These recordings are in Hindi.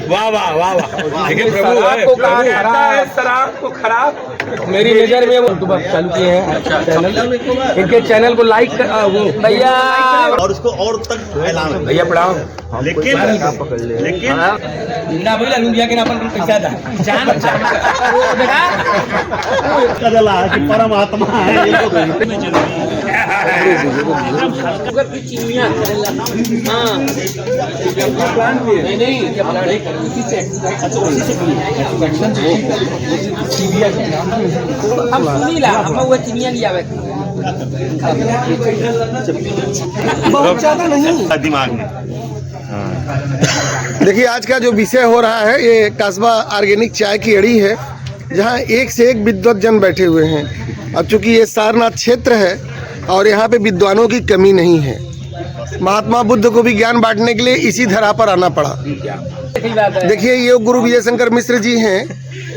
वाह वाह वाह वाह। देखिए प्रभु शराब को कहा जाता है, शराब को खराब। मेरी नजर में वो यूट्यूब चालू किए हैं चैनल, इनके चैनल को लाइक वो भैया और उसको और तक फैलाना। भैया प्रणाम। लेकिन ना भैया लुंडिया के ना अपन पैसा दा जान देखा कदला कि परमात्मा है ये शुगर की चीनियां हां नहीं क्या प्लान है अच्छा उसी से हम सुनीला हम वो चीनियां लिया हुआ बहुत ज्यादा नहीं दिमाग में। देखिए आज का जो विषय हो रहा है ये कस्बा ऑर्गेनिक चाय की अड़ी है, जहाँ एक से एक विद्वत जन बैठे हुए हैं। अब चूंकि ये सारनाथ क्षेत्र है और यहाँ पे विद्वानों की कमी नहीं है, महात्मा बुद्ध को भी ज्ञान बांटने के लिए इसी धरा पर आना पड़ा। देखिए ये गुरु विजय शंकर मिश्र जी हैं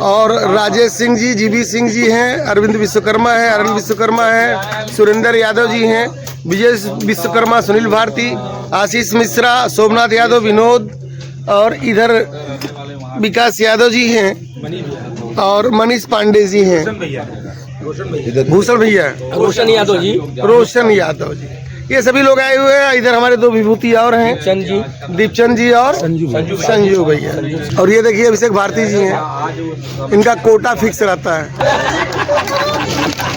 और राजेश सिंह जी, जीबी सिंह जी हैं, अरविंद विश्वकर्मा है, अरविंद विश्वकर्मा है, सुरेंद्र यादव जी हैं, विजय विश्वकर्मा, सुनील भारती, आशीष मिश्रा, सोमनाथ यादव, विनोद और इधर विकास यादव जी हैं और मनीष पांडे जी हैं, भूषण भैया, रोशन यादव जी, रोशन यादव जी, ये सभी लोग आए हुए हैं। इधर हमारे दो विभूति और हैं, दीपचंद जी और संजू भैया, और ये देखिए अभिषेक भारती जी हैं, इनका कोटा फिक्स रहता है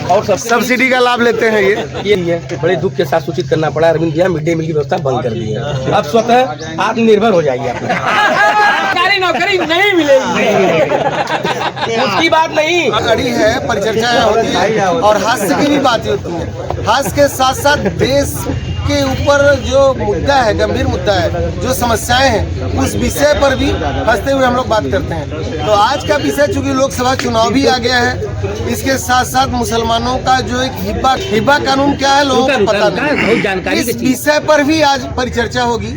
और सब्सिडी का लाभ लेते हैं। ये बड़े दुख के साथ सूचित करना पड़ा, अरविंद भैया मिड डे मील की व्यवस्था बंद कर दी है। अब स्वतः आत्मनिर्भर हो जाइए आप। सरकारी नौकरी नहीं मिलेगी उसकी बात नहीं, अड़ी है, परिचर्चाएं होती है और हास्य की भी बातें होती हैं। हास्य के साथ साथ देश के ऊपर जो मुद्दा है, गंभीर मुद्दा है, जो समस्याएं हैं, उस विषय पर भी हंसते हुए हम लोग बात करते हैं। तो आज का विषय चूंकि लोकसभा चुनाव भी आ गया है, इसके साथ साथ मुसलमानों का जो एक हिब्बा कानून क्या है लोगों को पता नहीं, इस विषय पर भी आज परिचर्चा होगी।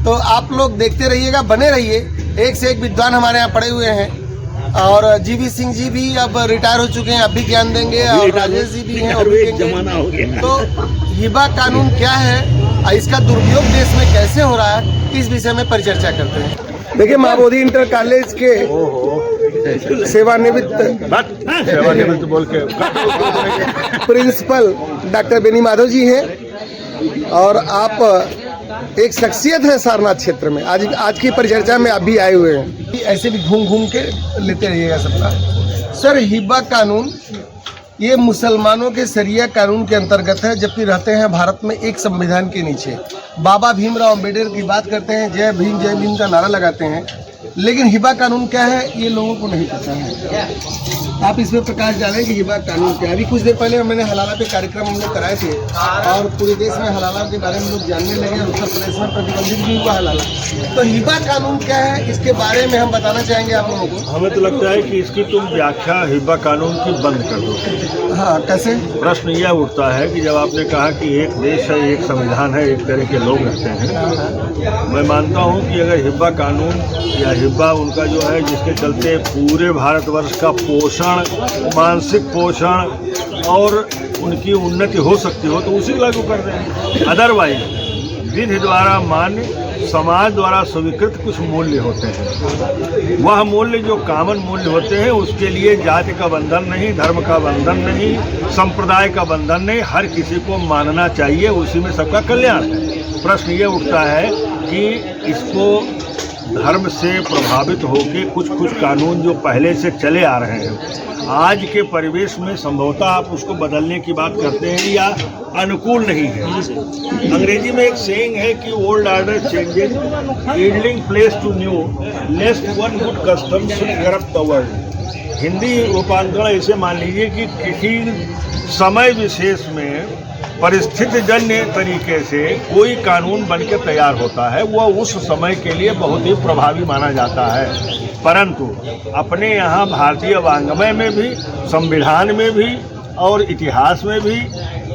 तो आप लोग देखते रहिएगा, बने रहिए। एक से एक विद्वान हमारे यहाँ पड़े हुए हैं और जीवी सिंह जी भी अब रिटायर हो चुके हैं, अब भी ज्ञान देंगे, और राजेश जी भी हैं, जमाना हो गया। तो हिब्बा कानून क्या है और इसका दुरुपयोग देश में कैसे हो रहा है, इस विषय में परिचर्चा करते हैं। देखिए महाबोधि इंटर कॉलेज के सेवानिवृत्त बोल के प्रिंसिपल डॉक्टर बेनी माधव जी हैं और आप एक शख्सियत है सारनाथ क्षेत्र में। आज की परिचर्चा में आप भी आए हुए हैं, ऐसे भी घूम घूम के लेते रहिएगा सबका। सर हिब्बा कानून ये मुसलमानों के शरिया कानून के अंतर्गत है, जबकि रहते हैं भारत में एक संविधान के नीचे। बाबा भीमराव अम्बेडकर की बात करते हैं, जय भीम का नारा लगाते हैं, लेकिन हिब्बा कानून क्या है ये लोगों को नहीं पता है। आप इसमें प्रकाश डालें कि हिब्बा कानून क्या है। अभी कुछ देर पहले मैंने हलाला पे कार्यक्रम हम लोग कराए थे और पूरे देश में हलाला के बारे में लोग जानने लगे, उत्तर प्रदेश में प्रतिबंधित भी हुआ हलाला। तो हिब्बा कानून क्या है इसके बारे में हम बताना चाहेंगे आप लोगों को। हमें तो लगता है कि इसकी तुम व्याख्या हिब्बा कानून की बंद कर दो। हाँ कैसे? प्रश्न यह उठता है कि जब आपने कहा कि एक देश है, एक संविधान है, एक तरह के लोग रहते हैं, मैं मानता हूँ कि अगर हिब्बा कानून या हिब्बा उनका जो है जिसके चलते पूरे भारतवर्ष का पोषण, मानसिक पोषण और उनकी उन्नति हो सकती हो तो उसी लागू कर दें। अदरवाइज विधि द्वारा मान्य, समाज द्वारा स्वीकृत कुछ मूल्य होते हैं, वह मूल्य जो कॉमन मूल्य होते हैं, उसके लिए जाति का बंधन नहीं, धर्म का बंधन नहीं, संप्रदाय का बंधन नहीं, हर किसी को मानना चाहिए, उसी में सबका कल्याण है। प्रश्न ये उठता है कि इसको धर्म से प्रभावित होकर कुछ कानून जो पहले से चले आ रहे हैं, आज के परिवेश में संभवतः आप उसको बदलने की बात करते हैं या अनुकूल नहीं है। अंग्रेजी में एक सेइंग है कि old order changes, yielding place to new, lest one good custom should corrupt the world. Hindi रूपांतरण ऐसे मान लीजिए कि किसी समय विशेष में परिस्थिति जन्य तरीके से कोई कानून बन के तैयार होता है, वह उस समय के लिए बहुत ही प्रभावी माना जाता है, परंतु अपने यहाँ भारतीय वाङ्मय में भी, संविधान में भी और इतिहास में भी,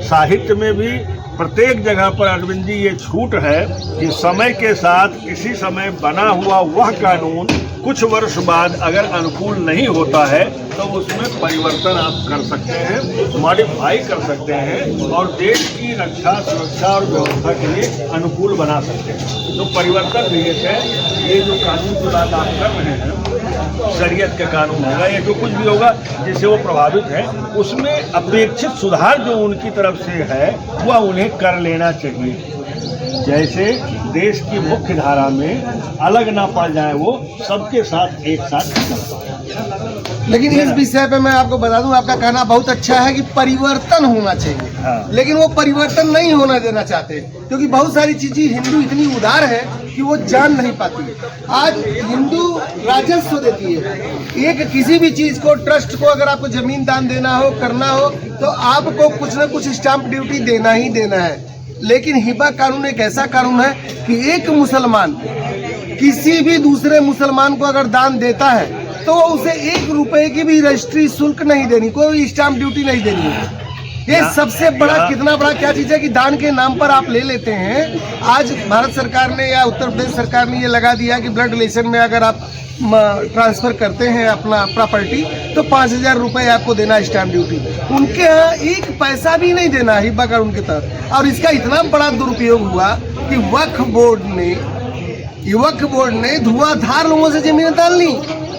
साहित्य में भी प्रत्येक जगह पर अरविंद जी ये छूट है कि समय के साथ इसी समय बना हुआ वह कानून कुछ वर्ष बाद अगर अनुकूल नहीं होता है तो उसमें परिवर्तन आप कर सकते हैं, मॉडिफाई कर सकते हैं और देश की रक्षा, सुरक्षा और व्यवस्था के लिए अनुकूल बना सकते हैं। तो परिवर्तन भी एक है। ये जो कानून की बात आप कर रहे हैं, शरीयत के कानून होगा या जो कुछ भी होगा जिससे वो प्रभावित है, उसमें अपेक्षित सुधार जो उनकी तरफ से है वह उन्हें कर लेना चाहिए। जैसे देश की मुख्य धारा में अलग ना पड़ जाए, वो सबके साथ एक साथ चल पाए। लेकिन इस विषय पे मैं आपको बता दूं, आपका कहना बहुत अच्छा है कि परिवर्तन होना चाहिए। हाँ। लेकिन वो परिवर्तन नहीं होना देना चाहते, क्योंकि बहुत सारी चीजें हिंदू इतनी उदार है कि वो जान नहीं पाती। आज हिंदू राजस्व देती है, एक किसी भी चीज को, ट्रस्ट को, अगर आपको जमीन दान देना हो, करना हो, तो आपको कुछ न कुछ स्टाम्प ड्यूटी देना ही देना है। लेकिन हिबा कानून एक ऐसा कानून है कि एक मुसलमान किसी भी दूसरे मुसलमान को अगर दान देता है तो उसे 1 रुपए की भी रजिस्ट्री शुल्क नहीं देनी, कोई स्टाम्प ड्यूटी नहीं देनी है। ये सबसे बड़ा, कितना बड़ा क्या चीज है कि दान के नाम पर आप ले लेते हैं। आज भारत सरकार ने या उत्तर प्रदेश सरकार ने ये लगा दिया कि ब्लड रिलेशन में अगर आप ट्रांसफर करते हैं अपना प्रॉपर्टी तो 5,000 रुपए आपको देना स्टैम्प ड्यूटी। उनके यहाँ 1 पैसा भी नहीं देना हिबा कानून के तहत। और इसका इतना बड़ा दुरुपयोग हुआ कि वक्फ बोर्ड ने धुआंधार लोगों से जमीन दान ली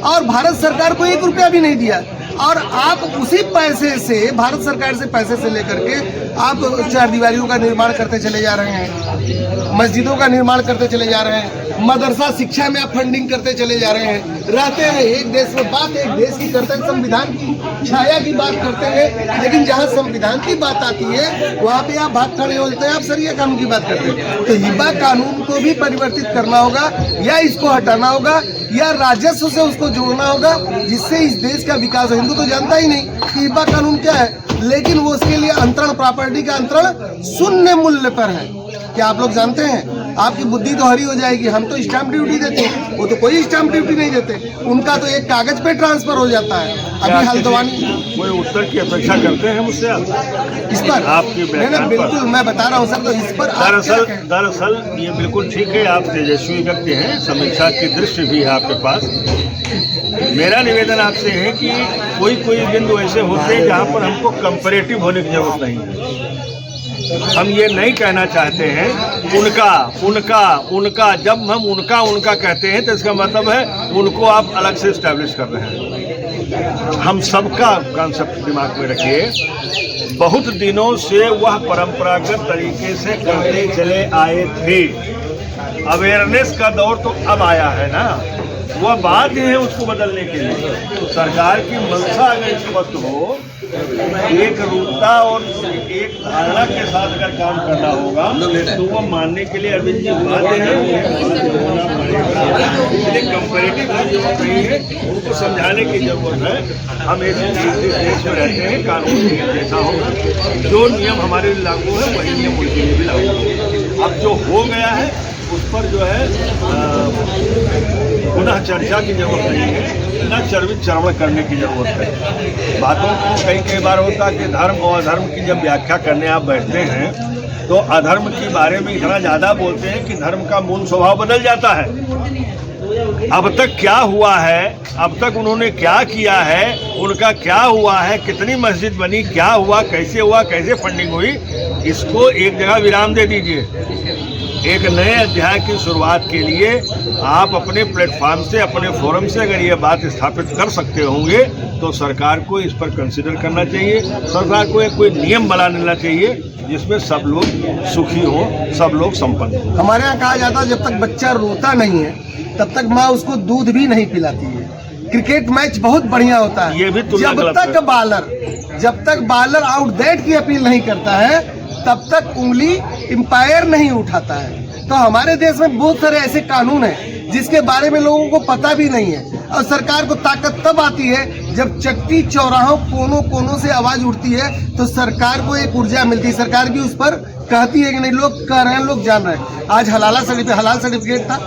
और भारत सरकार को 1 रुपया भी नहीं दिया। और आप उसी पैसे से, भारत सरकार से पैसे से लेकर के आप चारदीवारियों का निर्माण करते चले जा रहे हैं, मस्जिदों का निर्माण करते चले जा रहे हैं, मदरसा शिक्षा में आप फंडिंग करते चले जा रहे हैं। रहते हैं एक देश में, बात एक देश की करते हैं, संविधान की छाया की बात करते हैं, लेकिन जहां संविधान की बात आती है वहां पे आप भाग खड़े होते हैं, आप शरिया कानून की बात करते हैं। तो हिबा कानून को भी परिवर्तित करना होगा, या इसको हटाना होगा, या राजस्व से उसको जोड़ना होगा, जिससे इस देश का विकास हो। हिंदू तो जानता ही नहीं कि हिबा कानून क्या है, लेकिन वो उसके लिए अंतरण, प्रॉपर्टी का अंतरण शून्य मूल्य पर है। क्या आप लोग जानते हैं? आपकी बुद्धि तो हरी हो जाएगी। हम तो स्टाम्प ड्यूटी देते हैं, वो तो कोई स्टाम्प ड्यूटी नहीं देते। उनका तो एक कागज पे ट्रांसफर हो जाता है। अभी हल्द्वानी कोई उत्तर की अपेक्षा करते हैं मुझसे आप इस पर? आपकी बिल्कुल, मैं बता रहा हूँ सर। तो इस पर दरअसल ये बिल्कुल ठीक है, आप तेजस्वी व्यक्ति हैं, समीक्षा की दृष्टि भी है आपके पास। मेरा निवेदन आपसे है कि कोई बिंदु ऐसे होते हैं जहाँ पर हमको कंपैरेटिव होने की जरूरत नहीं है। हम ये नहीं कहना चाहते हैं उनका। जब हम उनका कहते हैं तो इसका मतलब है उनको आप अलग से इस्टेब्लिश कर रहे हैं। हम सबका कॉन्सेप्ट दिमाग में रखिए। बहुत दिनों से वह परंपरागत तरीके से करते चले आए थे। अवेयरनेस का दौर तो अब आया है ना, वह बात है उसको बदलने के लिए। तो सरकार की मंशा अगर स्पष्ट हो, एक रूपता और एक धारणा के साथ अगर काम करना होगा तो वो मानने के लिए अभी जी बातें हैं, होना पड़ेगा। इसलिए कंपैरेटिव की जरूरत नहीं है, उनको समझाने की जरूरत है। हम ऐसे देश में रहते हैं, कानून नियम जैसा होगा, जो नियम हमारे लिए लागू है वही नियम उनके लिए भी लागू होगा। अब जो हो गया है उस पर जो है पुनः चर्चा की जरूरत नहीं है, न चर्वित चर्वण करने की जरूरत है। बातों को कई बार होता है कि धर्म और अधर्म की जब व्याख्या करने आप बैठते हैं तो अधर्म के बारे में इतना ज़्यादा बोलते हैं कि धर्म का मूल स्वभाव बदल जाता है। अब तक क्या हुआ है, अब तक उन्होंने क्या किया है, उनका क्या हुआ है, कितनी मस्जिद बनी, क्या हुआ, कैसे फंडिंग हुई, इसको एक जगह विराम दे दीजिए। एक नए अध्याय की शुरुआत के लिए आप अपने प्लेटफॉर्म से, अपने फोरम से अगर ये बात स्थापित कर सकते होंगे तो सरकार को इस पर कंसिडर करना चाहिए। सरकार को एक कोई नियम बना लेना चाहिए जिसमें सब लोग सुखी हों, सब लोग संपन्न हों। हमारे यहाँ कहा जाता है जब तक बच्चा रोता नहीं है तब तक माँ उसको दूध भी नहीं पिलाती है। क्रिकेट मैच बहुत बढ़िया होता है, ये भी जब तक बालर आउटडेट की अपील नहीं करता है तब तक उंगली एम्पायर नहीं उठाता है। तो हमारे देश में बहुत सारे ऐसे कानून हैं जिसके बारे में लोगों को पता भी नहीं है, और सरकार को ताकत तब आती है जब चट्टी चौराहों कोनों से आवाज उठती है तो सरकार को एक ऊर्जा मिलती है। सरकार भी उस पर कहती है कि नहीं, लोग कह रहे हैं, लोग जान रहे हैं। आज हलाल सर्टिफिकेट था,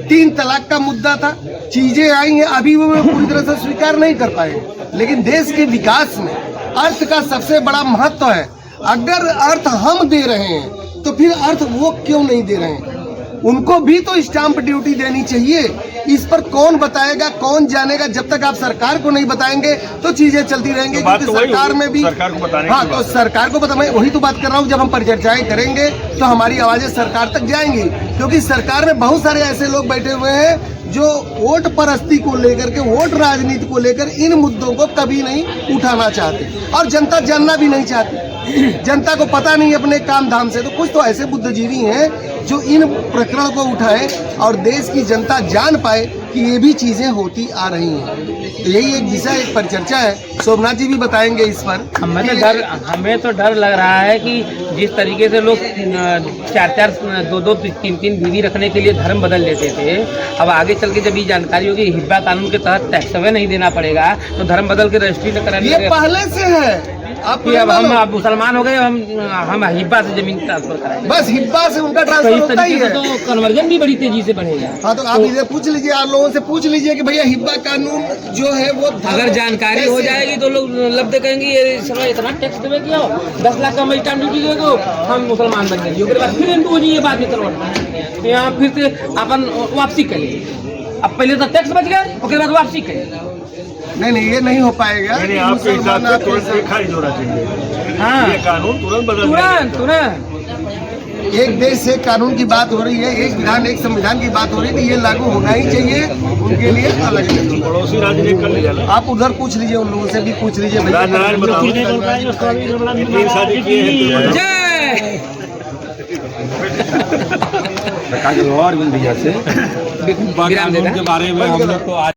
3 तलाक का मुद्दा था, चीजें आई हैं, अभी वो पूरी तरह से स्वीकार नहीं कर पाए। लेकिन देश के विकास में अर्थ का सबसे बड़ा महत्व है। अगर अर्थ हम दे रहे हैं तो फिर अर्थ वो क्यों नहीं दे रहे हैं? उनको भी तो स्टाम्प ड्यूटी देनी चाहिए। इस पर कौन बताएगा, कौन जानेगा? जब तक आप सरकार को नहीं बताएंगे तो चीजें चलती रहेंगी। तो बात क्योंकि तो वही सरकार होगी, में भी सरकार को बताने हाँ, की तो बात। सरकार को मैं वही तो बात कर रहा हूँ। जब हम परिचर्चाएं करेंगे तो हमारी आवाजें सरकार तक जाएंगी, क्योंकि सरकार में बहुत सारे ऐसे लोग बैठे हुए हैं जो वोट परस्ती को लेकर के, वोट राजनीति को लेकर इन मुद्दों को कभी नहीं उठाना चाहते, और जनता जानना भी नहीं चाहती। जनता को पता नहीं अपने काम धाम से। तो कुछ तो ऐसे बुद्धिजीवी हैं जो इन प्रकरण को उठाएं और देश की जनता जान पाए कि ये भी चीजें होती आ रही हैं। तो यही एक विषय, एक परिचर्चा है। सोमनाथ जी भी बताएंगे इस पर। हमें तो डर लग रहा है कि जिस तरीके से लोग 4-4, 2-2, 3-3 बीवी रखने के लिए धर्म बदल लेते थे, अब आगे चल के जब ये जानकारी होगी हिब्बा कानून के तहत टैक्स नहीं देना पड़ेगा तो धर्म बदल के रजिस्ट्री न कराने ये पहले से है। आप कि अब हम मुसलमान हो गए, हम हिब्बा से जमीन ट्रांसफर कराएंगे। बस हिब्बा से उनका तो ट्रांसफर इस होता ही तरीके है। से तो कन्वर्जन भी बड़ी तेजी से बढ़ेगा। हाँ, तो आप इधर पूछ लीजिए, आप लोगों से पूछ लीजिए कि भैया हिब्बा कानून जो है वो अगर जानकारी हो जाएगी तो लोग लब्ध कहेंगे ये समय इतना टैक्स देवे क्या हो, 10 लाख का स्टाम्प ड्यूटी देगो, हम मुसलमान बन गए। उसके बाद फिर हिंदू हो जाइए, बाद में करवट यहाँ फिर से अपन वापसी करिए। अब पहले तो टैक्स बच गया, उसके बाद वापसी करिए। नहीं, ये नहीं हो पाएगा। यानी आपके हिसाब से तुरंत एक खारिज होना चाहिए। हाँ, ये कानून तुरंत बदल तुरंत एक देश से कानून की बात हो रही है, एक विधान, एक संविधान की बात हो रही है, तो ये लागू होना ही चाहिए। उनके लिए अलग है। पड़ोसी राज्य ने कर लिया ना। आप उधर पूछ लीजिए, उन लोगों से भी पूछ लीजिए। नारायण बताओ, तीन शादी किए हैं तो जय और से विराम देना। के बारे में हम लोग तो आज